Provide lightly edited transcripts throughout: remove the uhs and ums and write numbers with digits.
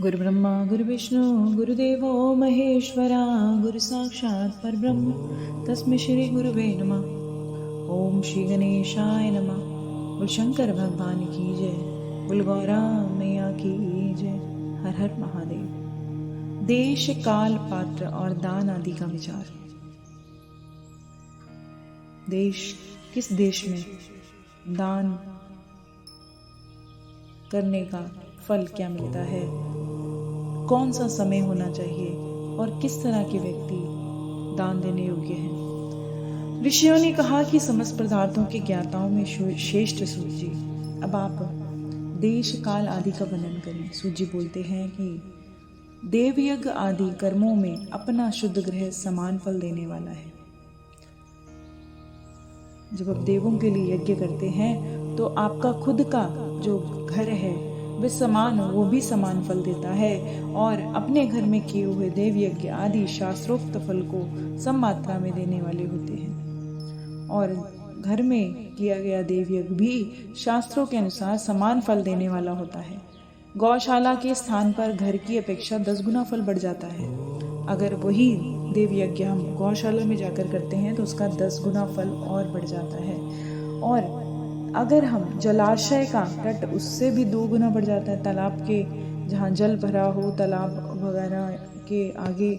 गुरु ब्रह्मा गुरु विष्णु गुरुदेवो महेश्वरा गुरु साक्षात् परब्रह्म तस्मै श्री गुरुवे नमः। ओम श्री गणेशाय नमः। बोल शंकर भगवान की जय, बोल गौरा मैया की जय। हर हर महादेव। देश काल पात्र और दान आदि का विचार। देश, किस देश में दान करने का फल क्या मिलता है, कौन सा समय होना चाहिए और किस तरह के व्यक्ति दान देने योग्य हैं। ऋषियों ने कहा कि समस्त पदार्थों के ज्ञाताओं में श्रेष्ठ सूत जी। अब आप देश काल आदि का वर्णन करें। सूत जी बोलते हैं कि देव यज्ञ आदि कर्मों में अपना शुद्ध ग्रह समान फल देने वाला है। जब आप देवों के लिए यज्ञ करते हैं तो आपका खुद का जो घर है वो भी समान फल देता है, और अपने घर में किए हुए देव यज्ञ आदि शास्त्रोक्त फल को सम मात्रा में देने वाले होते हैं। और घर में किया गया देव यज्ञ भी शास्त्रों के अनुसार समान फल देने वाला होता है। गौशाला के स्थान पर घर की अपेक्षा 10 गुना फल बढ़ जाता है। अगर वही देव यज्ञ हम गौशाला में जाकर करते हैं तो उसका 10 गुना फल और बढ़ जाता है। और अगर हम जलाशय का तट, उससे भी 2 गुना बढ़ जाता है। तालाब के जहाँ जल भरा हो, तालाब वगैरह के आगे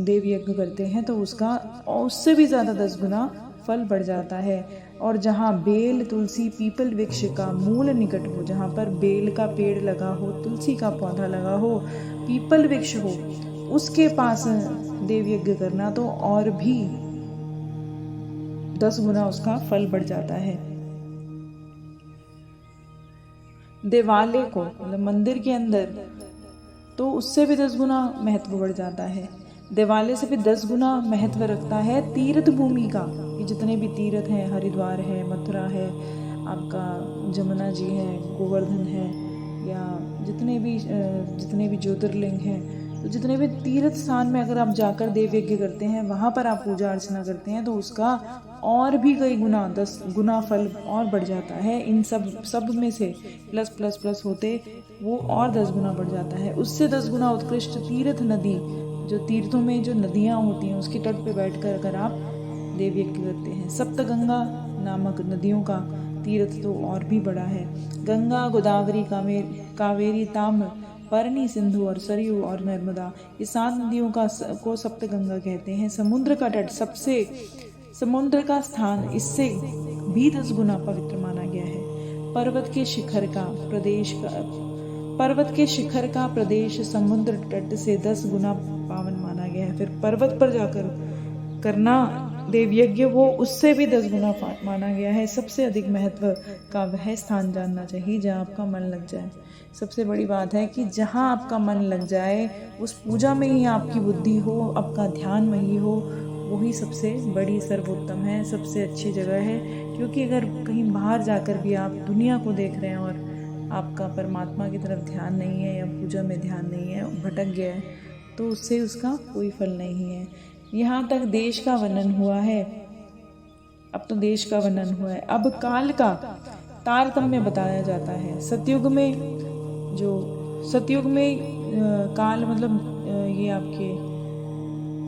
देव यज्ञ करते हैं तो उससे भी ज़्यादा 10 गुना फल बढ़ जाता है। और जहाँ बेल, तुलसी, पीपल वृक्ष का मूल निकट हो, जहाँ पर बेल का पेड़ लगा हो, तुलसी का पौधा लगा हो, पीपल वृक्ष हो, उसके पास देव यज्ञ करना तो और भी 10 गुना उसका फल बढ़ जाता है। देवालय को, मतलब मंदिर के अंदर, तो उससे भी 10 गुना महत्व बढ़ जाता है। देवालय से भी 10 गुना महत्व रखता है तीर्थ भूमि का। ये जितने भी तीर्थ हैं, हरिद्वार है, मथुरा है, आपका जमुना जी है, गोवर्धन है, या जितने भी ज्योतिर्लिंग हैं, तो जितने भी तीर्थ स्थान में अगर आप जाकर देव यज्ञ करते हैं, वहाँ पर आप पूजा अर्चना करते हैं तो उसका और भी कई गुना 10 गुना फल और बढ़ जाता है। इन सब में से प्लस प्लस प्लस होते वो और 10 गुना बढ़ जाता है। उससे 10 गुना उत्कृष्ट तीर्थ नदी, जो तीर्थों में जो नदियाँ होती हैं उसके तट पे बैठकर अगर आप देव यज्ञ करते हैं। सप्तगंगा नामक नदियों का तीर्थ तो और भी बड़ा है। गंगा, गोदावरी, कावेरी, ताम्र, परनी, सिंधु और सरयू और नर्मदा, ये 7 नदियों को सप्तगंगा कहते हैं। समुद्र का तट, समुद्र का स्थान इससे भी 10 गुना पवित्र माना गया है। पर्वत के शिखर का प्रदेश समुद्र तट से 10 गुना पावन माना गया है। फिर पर्वत पर जाकर करना देव यज्ञ, वो उससे भी 10 गुना माना गया है। सबसे अधिक महत्व का वह स्थान जानना चाहिए जहाँ आपका मन लग जाए। सबसे बड़ी बात है कि जहाँ आपका मन लग जाए, उस पूजा में ही आपकी बुद्धि हो, आपका ध्यान वही हो, वही सबसे बड़ी सर्वोत्तम है, सबसे अच्छी जगह है। क्योंकि अगर कहीं बाहर जाकर भी आप दुनिया को देख रहे हैं और आपका परमात्मा की तरफ ध्यान नहीं है, या पूजा में ध्यान नहीं है, भटक गया है, तो उससे उसका कोई फल नहीं है। यहाँ तक देश का वर्णन हुआ है। अब तो देश का वर्णन हुआ है, अब काल का तारतम्य बताया जाता है। सतयुग में काल, मतलब ये आपके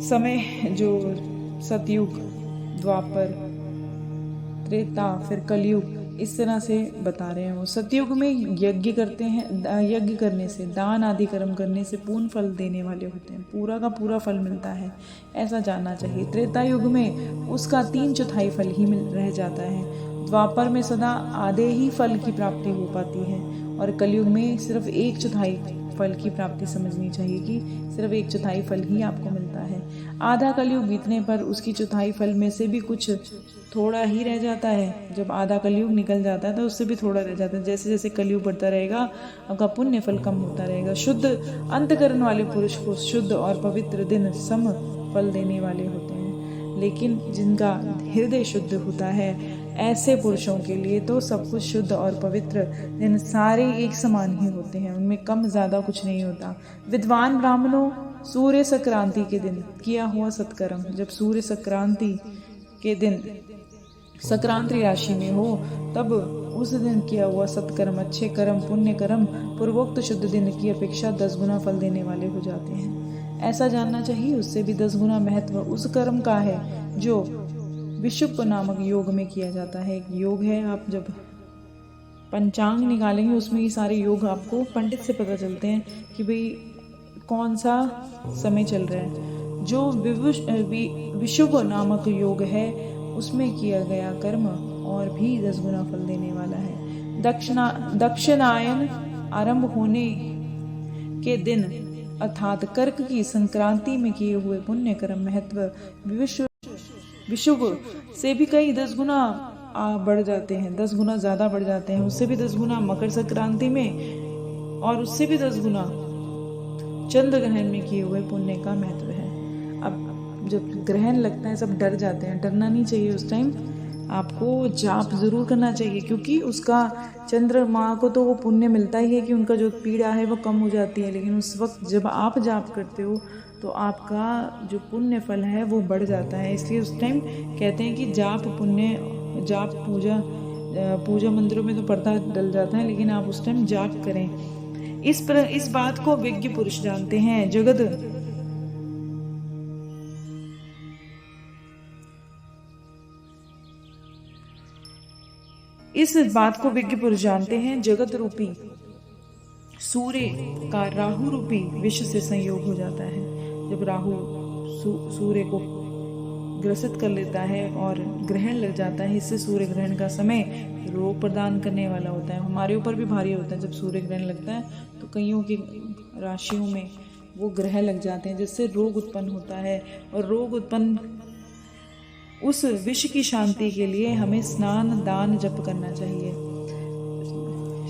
समय, जो सतयुग, द्वापर, त्रेता, फिर कलयुग, इस तरह से बता रहे हैं। वो सतयुग में यज्ञ करते हैं, यज्ञ करने से, दान आदि कर्म करने से पूर्ण फल देने वाले होते हैं, पूरा का पूरा फल मिलता है, ऐसा जानना चाहिए। त्रेता युग में उसका 3/4 फल ही रह जाता है। द्वापर में सदा आधे ही फल की प्राप्ति हो पाती है, और कलयुग में सिर्फ 1/4 फल की प्राप्ति समझनी चाहिए कि सिर्फ 1/4 फल ही आपको मिलता है। आधा कलयुग बीतने पर उसकी 1/4 फल में से भी कुछ थोड़ा ही रह जाता है। जब आधा कलयुग निकल जाता है तो उससे भी थोड़ा रह जाता है। जैसे जैसे कलयुग बढ़ता रहेगा, आपका पुण्य फल कम होता रहेगा। शुद्ध अंतकरण वाले पुरुष को शुद्ध और पवित्र दिन सम फल देने वाले होते हैं, लेकिन जिनका हृदय शुद्ध होता है, ऐसे पुरुषों के लिए तो सब कुछ शुद्ध और पवित्र दिन सारे एक समान ही होते हैं, उनमें कम ज़्यादा कुछ नहीं होता। विद्वान ब्राह्मणों सूर्य संक्रांति के दिन किया हुआ सत्कर्म, जब सूर्य संक्रांति के दिन संक्रांति राशि में हो, तब उस दिन किया हुआ सत्कर्म, अच्छे कर्म, पुण्य कर्म पूर्वोक्त शुद्ध दिन की अपेक्षा 10 गुना फल देने वाले हो जाते हैं। ऐसा जानना चाहिए उससे भी 10 गुना महत्व उस कर्म का है जो विशुभ नामक योग में किया जाता है। एक योग है, आप जब पंचांग निकालेंगे उसमें ये सारे योग आपको पंडित से पता चलते हैं कि भाई कौन सा समय चल रहा है। जो विशुभ नामक योग है उसमें किया गया कर्म और भी 10 गुना फल देने वाला है। दक्षिणायन आरंभ होने के दिन अर्थात कर्क की संक्रांति में किए हुए पुण्य कर्म महत्व विशुभ से भी कई 10 गुना बढ़ जाते हैं, 10 गुना ज्यादा बढ़ जाते हैं। उससे भी 10 गुना मकर संक्रांति में और उससे भी 10 गुना चंद्र ग्रहण में किए हुए पुण्य का महत्व है। अब जब ग्रहण लगता है सब डर जाते हैं, डरना नहीं चाहिए। उस टाइम आपको जाप जरूर करना चाहिए, क्योंकि उसका चंद्रमा को तो वो पुण्य मिलता ही है कि उनका जो पीड़ा है वो कम हो जाती है। लेकिन उस वक्त जब आप जाप करते हो तो आपका जो पुण्य फल है वो बढ़ जाता है। इसलिए उस टाइम कहते हैं कि जाप पूजा मंदिरों में तो पर्दा डल जाता है, लेकिन आप उस टाइम जाप करें। इस बात को विज्ञ पुरुष जानते हैं। इस बात को विज्ञ पुरुष जानते हैं, जगत रूपी सूर्य का राहु रूपी विष से संयोग हो जाता है। जब राहु सूर्य को ग्रसित कर लेता है और ग्रहण लग जाता है, इससे सूर्य ग्रहण का समय रोग प्रदान करने वाला होता है। हमारे ऊपर भी भारी होता है। जब सूर्य ग्रहण लगता है तो कईयों की राशियों में वो ग्रह लग जाते हैं, जिससे रोग उत्पन्न होता है। और रोग उत्पन्न उस विष की शांति के लिए हमें स्नान दान जप करना चाहिए।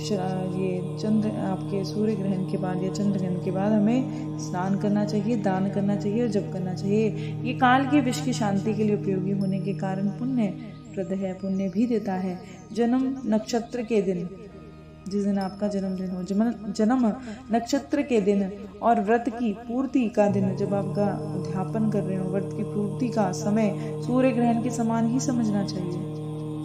ये चंद्र आपके सूर्य ग्रहण के बाद या चंद्र ग्रहण के बाद हमें स्नान करना चाहिए, दान करना चाहिए और जप करना चाहिए। ये काल के विष की शांति के लिए उपयोगी होने के कारण पुण्य प्रद है, पुण्य भी देता है। जन्म नक्षत्र के दिन, जिस दिन आपका जन्मदिन हो, जन्म नक्षत्र के दिन और व्रत की पूर्ति का दिन, जब आपका अध्यापन कर रहे हो, व्रत की पूर्ति का समय सूर्य ग्रहण के समान ही समझना चाहिए।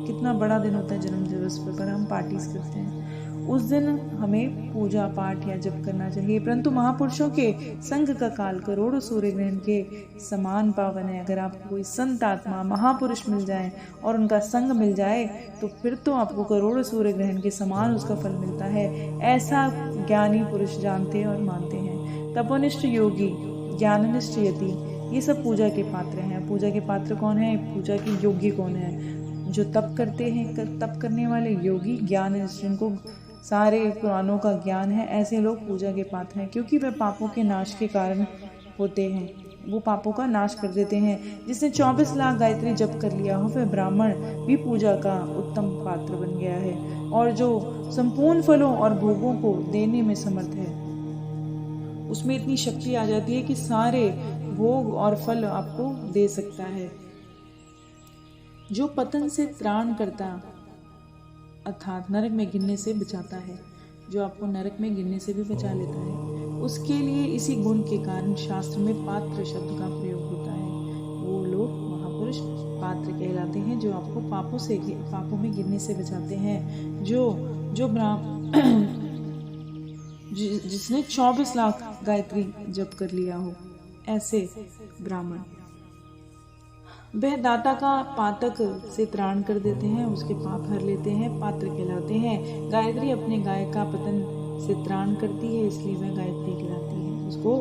कितना बड़ा दिन होता है जन्म दिवस पर हम पार्टीज करते हैं। उस दिन हमें पूजा पाठ या जप करना चाहिए। परंतु महापुरुषों के संग का काल करोड़ों सूर्य ग्रहण के समान पावन है। अगर आपको कोई संत आत्मा महापुरुष मिल जाए और उनका संग मिल जाए तो फिर तो आपको करोड़ों सूर्य ग्रहण के समान उसका फल मिलता है। ऐसा ज्ञानी पुरुष जानते और मानते हैं। तपोनिष्ठ योगी, ज्ञाननिष्ठ यति, ये सब पूजा के पात्र हैं। पूजा के पात्र कौन है? पूजा के योगी कौन है? जो तप करते हैं, तप करने वाले योगी, ज्ञाननिष्ठ, जिनको सारे पुराणों का ज्ञान है, ऐसे लोग पूजा के पात्र हैं, क्योंकि वह पापों के नाश के कारण होते हैं। वो पापों का नाश कर देते हैं। जिसने 24 लाख गायत्री जप कर लिया हो वह ब्राह्मण भी पूजा का उत्तम पात्र बन गया है, और जो संपूर्ण फलों और भोगों को देने में समर्थ है, उसमें इतनी शक्ति आ जाती है कि सारे भोग और फल आपको दे सकता है। जो पतन से त्राण करता अर्थात नरक में गिरने से बचाता है, जो आपको नरक में गिरने से भी बचा लेता है, उसके लिए इसी गुण के कारण शास्त्र में पात्र शब्द का प्रयोग होता है। वो लोग महापुरुष पात्र कहलाते हैं जो आपको पापों में गिरने से बचाते हैं। जिसने 24 लाख गायत्री जप कर लिया हो, ऐसे ब्राह्मण वह दाता का पातक से त्राण कर देते हैं, उसके पाप हर लेते हैं, पात्र कहलाते हैं। गायत्री अपने गाय का पतन से त्राण करती है, इसलिए वह गायत्री कहलाती है। उसको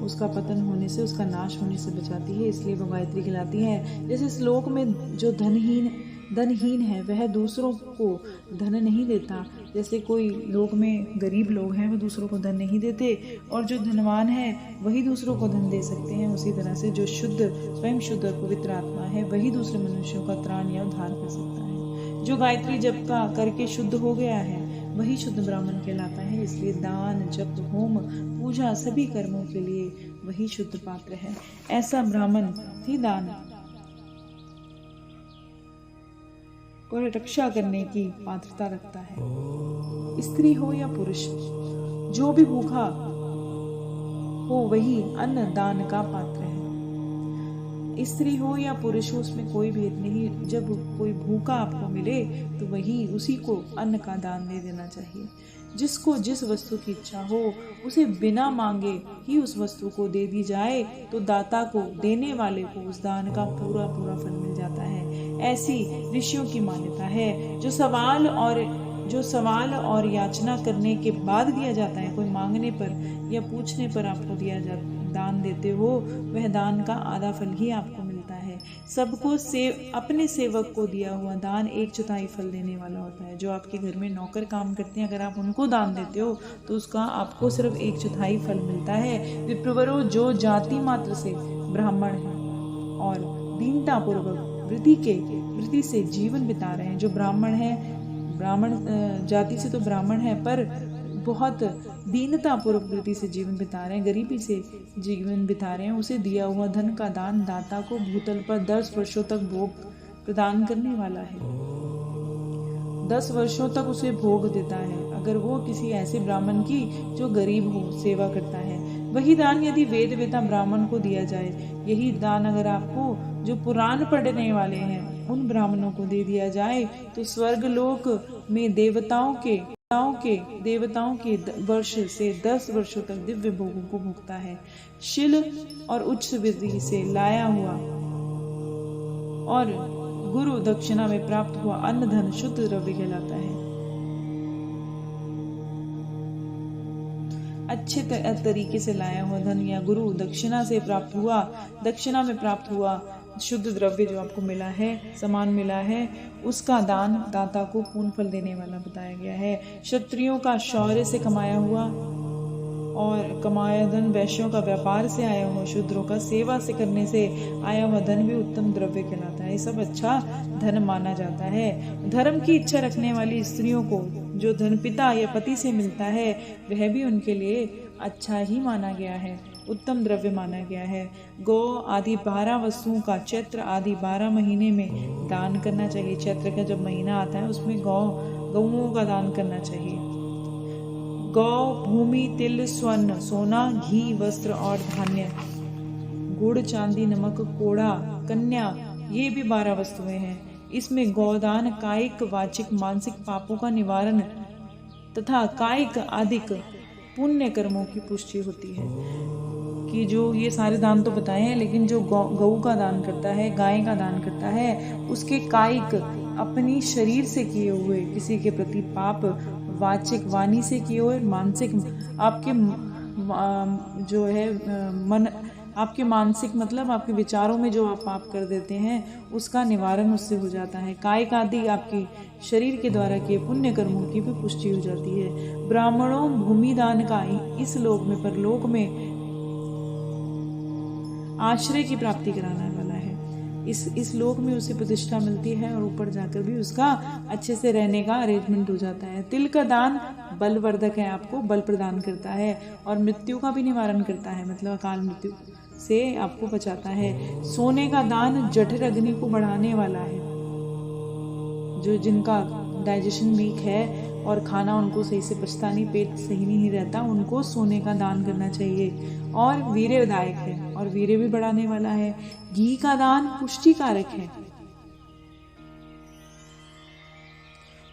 उसका पतन होने से, उसका नाश होने से बचाती है, इसलिए वह गायत्री कहलाती है। जैसे श्लोक में जो धनहीन है वह दूसरों को धन नहीं देता। जैसे कोई लोग में गरीब लोग हैं वह दूसरों को धन नहीं देते, और जो धनवान है वही दूसरों को धन दे सकते हैं। उसी तरह से जो स्वयं शुद्ध और पवित्र आत्मा है वही दूसरे मनुष्यों का त्राण या उद्धार कर सकता है। जो गायत्री जप का करके शुद्ध हो गया है वही शुद्ध ब्राह्मण कहलाता है। इसलिए दान, जप, होम, पूजा सभी कर्मों के लिए वही शुद्ध पात्र है। ऐसा ब्राह्मण ही दान और रक्षा करने की पात्रता रखता है। स्त्री हो या पुरुष, जो भी भूखा हो वही अन्न दान का पात्र है। स्त्री हो या पुरुष हो, उसमें कोई भेद नहीं। जब कोई भूखा आपको मिले तो वही उसी को अन्न का दान दे देना चाहिए। जिसको जिस वस्तु की इच्छा हो उसे बिना मांगे ही उस वस्तु को दे दी जाए तो दाता को, देने वाले को उस दान का पूरा पूरा फल मिल जाता है। ऐसी ऋषियों की मान्यता है। जो सवाल और याचना करने के बाद दिया जाता है, कोई मांगने पर या पूछने पर आपको दान देते हो, वह दान का आधा फल ही आपको मिलता है। सबको अपने सेवक को दिया हुआ दान 1/4 फल देने वाला होता है। जो आपके घर में नौकर काम करते हैं, अगर आप उनको दान देते हो तो उसका आपको सिर्फ 1/4 फल मिलता है। विप्रवरों, जो जाति मात्र से ब्राह्मण हैं और दीनता पूर्वक वृत्ति से जीवन बिता रहे हैं, जो ब्राह्मण है, ब्राह्मण जाति से तो ब्राह्मण है पर बहुत दीनता पूर्वक वृत्ति से जीवन बिता रहे हैं, गरीबी से जीवन बिता रहे हैं, उसे दिया हुआ धन का दान दाता को भूतल पर 10 वर्षों तक भोग प्रदान करने वाला है। 10 वर्षों तक उसे भोग देता है, अगर वो किसी ऐसे ब्राह्मण की जो गरीब हो, सेवा करता है। वही दान यदि वेद वेता ब्राह्मण को दिया जाए, यही दान अगर आपको जो पुराण पढ़ने वाले हैं उन ब्राह्मणों को दे दिया जाए तो स्वर्ग लोक में देवताओं के वर्ष से 10 वर्षों तक दिव्य भोगों को भोगता है। शिल और उच्च विधि से लाया हुआ और गुरु दक्षिणा में प्राप्त हुआ अन्न धन शुद्ध द्रव्य कहलाता है। अच्छे तरीके से लाया हुआ धन या गुरु दक्षिणा में प्राप्त हुआ शुद्ध द्रव्य जो आपको मिला है, सामान मिला है, उसका दान दाता को पूर्ण फल देने वाला बताया गया है। क्षत्रियों का शौर्य से कमाया हुआ और कमाया धन, वैश्यों का व्यापार से आया हुआ, शूद्रों का सेवा से करने से आया हुआ धन भी उत्तम द्रव्य कहलाता है। ये सब अच्छा धन माना जाता है। धर्म की इच्छा रखने वाली स्त्रियों को जो धन पिता या पति से मिलता है वह भी उनके लिए अच्छा ही माना गया है, उत्तम द्रव्य माना गया है। गौ आदि 12 वस्तुओं का चैत्र आदि 12 महीने में दान करना चाहिए। चैत्र का जब महीना आता है उसमें गौओं का दान करना चाहिए। गौ, भूमि, तिल, स्वर्ण, सोना, घी, वस्त्र और धान्य, गुड़, चांदी, नमक, कोड़ा, कन्या, ये भी 12 वस्तुएं हैं। इसमें गौदान कायिक, वाचिक, मानसिक पापों का निवारण तथा कायिक आदिक पुण्य कर्मों की पुष्टि होती है। कि जो ये सारे दान तो बताए हैं, लेकिन जो गऊ का दान करता है, गाय का दान करता है, उसके कायिक अपनी शरीर से किए हुए किसी के प्रति पाप, वाचिक वाणी से किए हुए, मानसिक आपके जो है मन, आपके मानसिक मतलब आपके विचारों में जो आप पाप कर देते हैं उसका निवारण उससे हो जाता है। कायिक आदि आपकी शरीर के द्वारा किए पुण्य कर्मों की भी पुष्टि हो जाती है। ब्राह्मणों भूमि दान का इस लोक में परलोक में आश्रय की प्राप्ति कराने वाला है। इस लोक में उसे प्रतिष्ठा मिलती है और ऊपर जाकर भी उसका अच्छे से रहने का अरेंजमेंट हो जाता है। तिल का दान बलवर्धक है, आपको बल प्रदान करता है और मृत्यु का भी निवारण करता है, मतलब अकाल मृत्यु से आपको बचाता है। सोने का दान जठर अग्नि को बढ़ाने वाला है। जो जिनका डाइजेशन वीक है और खाना उनको सही से पचता नहीं, पेट सही नहीं रहता, उनको सोने का दान करना चाहिए। और वीर्यदायक है और वीर्य भी बढ़ाने वाला है। घी का दान पुष्टिकारक है।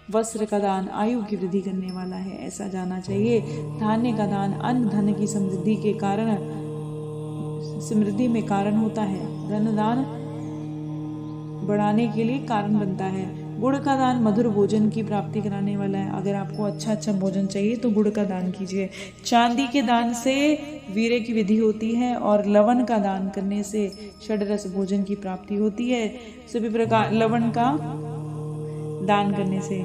वस्त्र का दान आयु की वृद्धि करने वाला है, ऐसा जाना चाहिए। धान्य का दान अन्न धन की समृद्धि में कारण होता है। धन दान बढ़ाने के लिए कारण बनता है। गुड़ का दान मधुर भोजन की प्राप्ति कराने वाला है। अगर आपको अच्छा भोजन चाहिए तो गुड़ का दान कीजिए। चांदी के दान से वीर्य की विधि होती है और लवण का दान करने से षड्रस भोजन की प्राप्ति होती है। सभी प्रकार लवण का दान करने से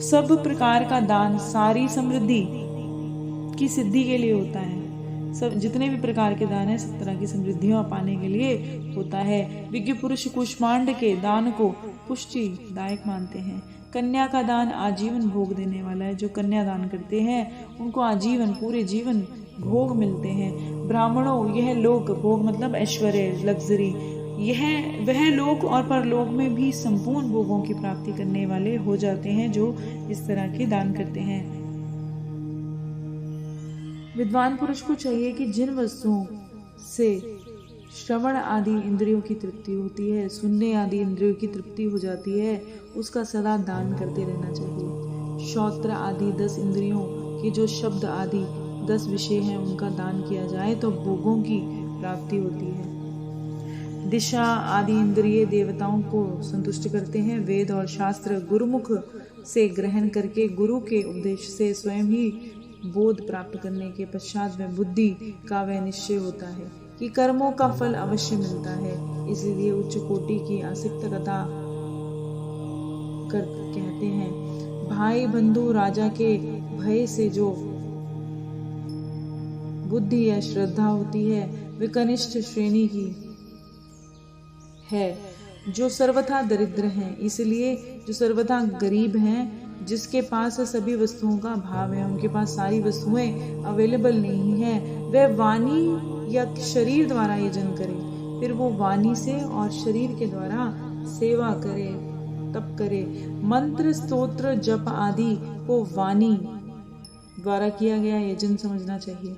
सब प्रकार का दान सारी समृद्धि की सिद्धि के लिए होता है। सब जितने भी प्रकार के दान है सब तरह की समृद्धियों पाने के लिए होता है। विज्ञ पुरुष कुष्मांड के दान को पुष्टिदायक मानते हैं। कन्या का दान आजीवन भोग देने वाला है। जो कन्या दान करते हैं उनको आजीवन पूरे जीवन भोग मिलते हैं। ब्राह्मणों यह लोक, भोग मतलब ऐश्वर्य, लग्जरी, यह वह लोक और परलोक में भी संपूर्ण भोगों की प्राप्ति करने वाले हो जाते हैं जो इस तरह के दान करते हैं। विद्वान पुरुष को चाहिए कि जिन वस्तुओं से श्रवण आदि इंद्रियों की तृप्ति होती है, सुनने आदि इंद्रियों की तृप्ति हो जाती है, उसका सदा दान करते रहना चाहिए। श्रोत्र आदि 10 इंद्रियों के जो शब्द आदि 10 विषय हैं उनका दान किया जाए तो भोगों की प्राप्ति होती है। दिशा आदि इंद्रिय देवताओं को संतुष्ट करते हैं। वेद और शास्त्र गुरुमुख से ग्रहण करके गुरु के उपदेश से स्वयं ही बोध प्राप्त करने के पश्चात में बुद्धि का वह निश्चय होता है कि कर्मों का फल अवश्य मिलता है। इसलिए उच्च कोटि की आसक्तता कर कहते हैं, भाई बंधु राजा के भय से जो बुद्धि या श्रद्धा होती है वे कनिष्ठ श्रेणी की है, जो सर्वथा दरिद्र हैं। इसलिए जो सर्वथा गरीब हैं, जिसके पास सभी वस्तुओं का अभाव है, उनके पास सारी वस्तुएं अवेलेबल नहीं है, वह वाणी या शरीर द्वारा यजन करे, फिर वो वाणी से और शरीर के द्वारा सेवा करे, तप करे। मंत्र स्तोत्र जप आदि को वाणी द्वारा किया गया यजन समझना चाहिए।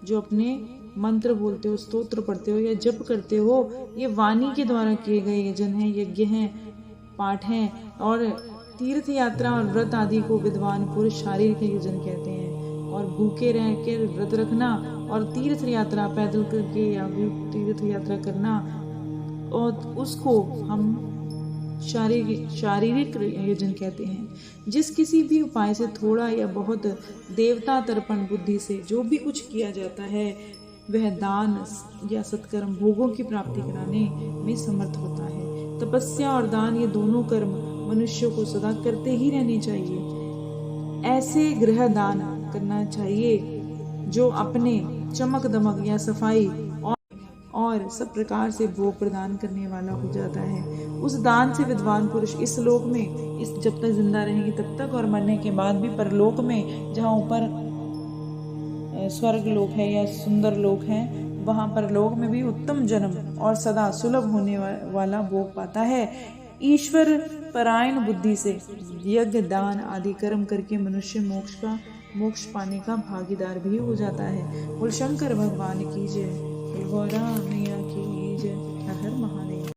जो अपने मंत्र बोलते हो, स्तोत्र पढ़ते हो या जप करते हो, ये वाणी के द्वारा किए गए यजन हैं, यज्ञ हैं, पाठ हैं। और तीर्थ यात्रा और व्रत आदि को विद्वान पुरुष शारीरिक यजन कहते हैं। और भूखे रह के व्रत रखना और तीर्थ यात्रा पैदल करके या तीर्थ यात्रा करना, और उसको हम शारीरिक यजन कहते हैं। जिस किसी भी उपाय से थोड़ा या बहुत देवता तर्पण बुद्धि से जो भी कुछ किया जाता है वह दान या सत्कर्म भोगों की प्राप्ति कराने में समर्थ होता है। तपस्या और दान ये दोनों कर्म मनुष्य को सदा करते ही रहने चाहिए। ऐसे गृह दान करना चाहिए जो अपने चमक दमक या सफाई और सब प्रकार से भोग प्रदान करने वाला हो जाता है। उस दान से विद्वान पुरुष इस लोक में इस जब तक जिंदा रहेंगे तब तक, और मरने के बाद भी परलोक में, जहाँ ऊपर स्वर्ग लोक है या सुंदर लोक है, वहाँ परलोक में भी उत्तम जन्म और सदा सुलभ होने वाला भोग पाता है। ईश्वर परायण बुद्धि से यज्ञ दान आदि कर्म करके मनुष्य मोक्ष पाने का भागीदार भी हो जाता है। बोल शंकर भगवान की जय, गौरा मैया की जय। हर हर महादेव।